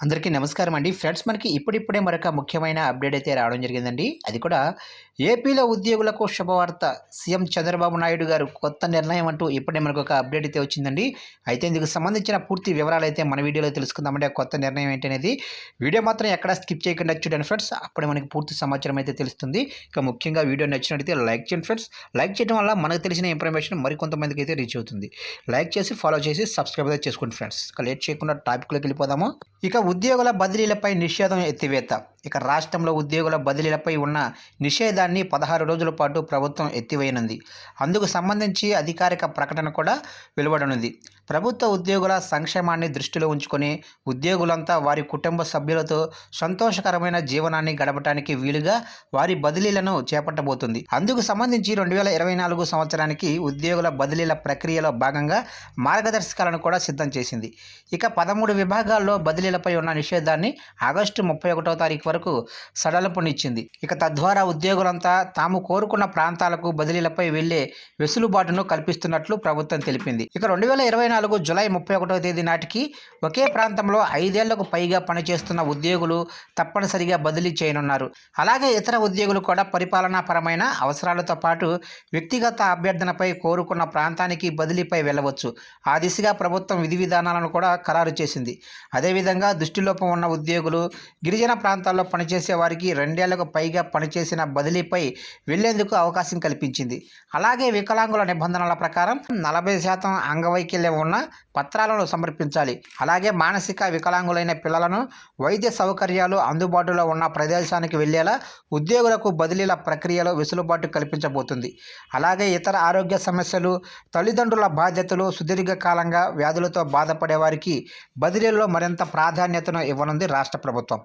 అందరికీ నమస్కారం అండి. ఫ్రెండ్స్, మనకి ఇప్పుడిప్పుడే మరొక ముఖ్యమైన అప్డేట్ అయితే రావడం జరిగిందండి. అది కూడా ఏపీలో ఉద్యోగులకు శుభవార్త. సీఎం చంద్రబాబు నాయుడు గారు కొత్త నిర్ణయం అంటూ ఇప్పుడే మనకు ఒక అప్డేట్ అయితే వచ్చిందండి. అయితే ఇందుకు సంబంధించిన పూర్తి వివరాలు అయితే మన వీడియోలో తెలుసుకుందామండి. ఆ కొత్త నిర్ణయం ఏంటనేది వీడియో మాత్రం ఎక్కడ స్కిప్ చేయకుండా చూడండి ఫ్రెండ్స్. అప్పుడే మనకి పూర్తి సమాచారం అయితే తెలుస్తుంది. ఇక ముఖ్యంగా వీడియో నచ్చినట్లయితే లైక్ చేయండి ఫ్రెండ్స్. లైక్ చేయడం వల్ల మనకు తెలిసిన ఇన్ఫర్మేషన్ మరికొంతమందికి అయితే రీచ్ అవుతుంది. లైక్ చేసి ఫాలో చేసి సబ్స్క్రైబ్ అయితే చేసుకోండి ఫ్రెండ్స్. ఇక లేట్ చేయకుండా టాపిక్లోకి వెళ్ళిపోదాము. ఇక ఉద్యోగుల బదిలీలపై నిషేధం ఎత్తివేత. ఇక రాష్ట్రంలో ఉద్యోగుల బదిలీలపై ఉన్న నిషేధాన్ని 16 రోజుల పాటు ప్రభుత్వం ఎత్తివేయనుంది. అందుకు సంబంధించి అధికారిక ప్రకటన కూడా వెలువడనుంది. ప్రభుత్వ ఉద్యోగుల సంక్షేమాన్ని దృష్టిలో ఉంచుకొని ఉద్యోగులంతా వారి కుటుంబ సభ్యులతో సంతోషకరమైన జీవనాన్ని గడపడానికి వీలుగా వారి బదిలీలను చేపట్టబోతుంది. అందుకు సంబంధించి 2024 సంవత్సరానికి ఉద్యోగుల బదిలీల ప్రక్రియలో భాగంగా మార్గదర్శకాలను కూడా సిద్ధం చేసింది. ఇక 13 విభాగాల్లో బదిలీలపై ఉన్న నిషేధాన్ని ఆగస్టు 31వ తారీఖు వరకు సడలింపునిచ్చింది. ఇక తద్వారా ఉద్యోగులంతా తాము కోరుకున్న ప్రాంతాలకు బదిలీలపై వెళ్లే వెసులుబాటును కల్పిస్తున్నట్లు ప్రభుత్వం తెలిపింది. ఇక 2024 జూలై 31వ తేదీ నాటికి ఒకే ప్రాంతంలో 5 ఏళ్లకు పైగా పనిచేస్తున్న ఉద్యోగులు తప్పనిసరిగా బదిలీ చేయనున్నారు. అలాగే ఇతర ఉద్యోగులు కూడా పరిపాలనాపరమైన అవసరాలతో పాటు వ్యక్తిగత అభ్యర్థనపై కోరుకున్న ప్రాంతానికి బదిలీపై వెళ్ళవచ్చు. ఆ దిశగా ప్రభుత్వం విధి విధానాలను కూడా ఖరారు చేసింది. అదేవిధంగా దృష్టిలోపం ఉన్న ఉద్యోగులు, గిరిజన ప్రాంతాల్లో పనిచేసే వారికి 2 ఏళ్లకు పైగా పనిచేసిన బదిలీపై వెళ్లేందుకు అవకాశం కల్పించింది. అలాగే వికలాంగుల నిబంధనల ప్రకారం 40% అంగవైకల్యం ఉన్న పత్రాలను సమర్పించాలి. అలాగే మానసిక వికలాంగులైన పిల్లలను వైద్య సౌకర్యాలు అందుబాటులో ఉన్న ప్రదేశానికి వెళ్లేలా ఉద్యోగులకు బదిలీల ప్రక్రియలో వెసులుబాటు కల్పించబోతుంది. అలాగే ఇతర ఆరోగ్య సమస్యలు, తల్లిదండ్రుల బాధ్యతలు, సుదీర్ఘకాలంగా వ్యాధులతో బాధపడే వారికి బదిలీల్లో మరింత ప్రాధాన్యతను ఇవ్వనుంది రాష్ట్ర ప్రభుత్వం.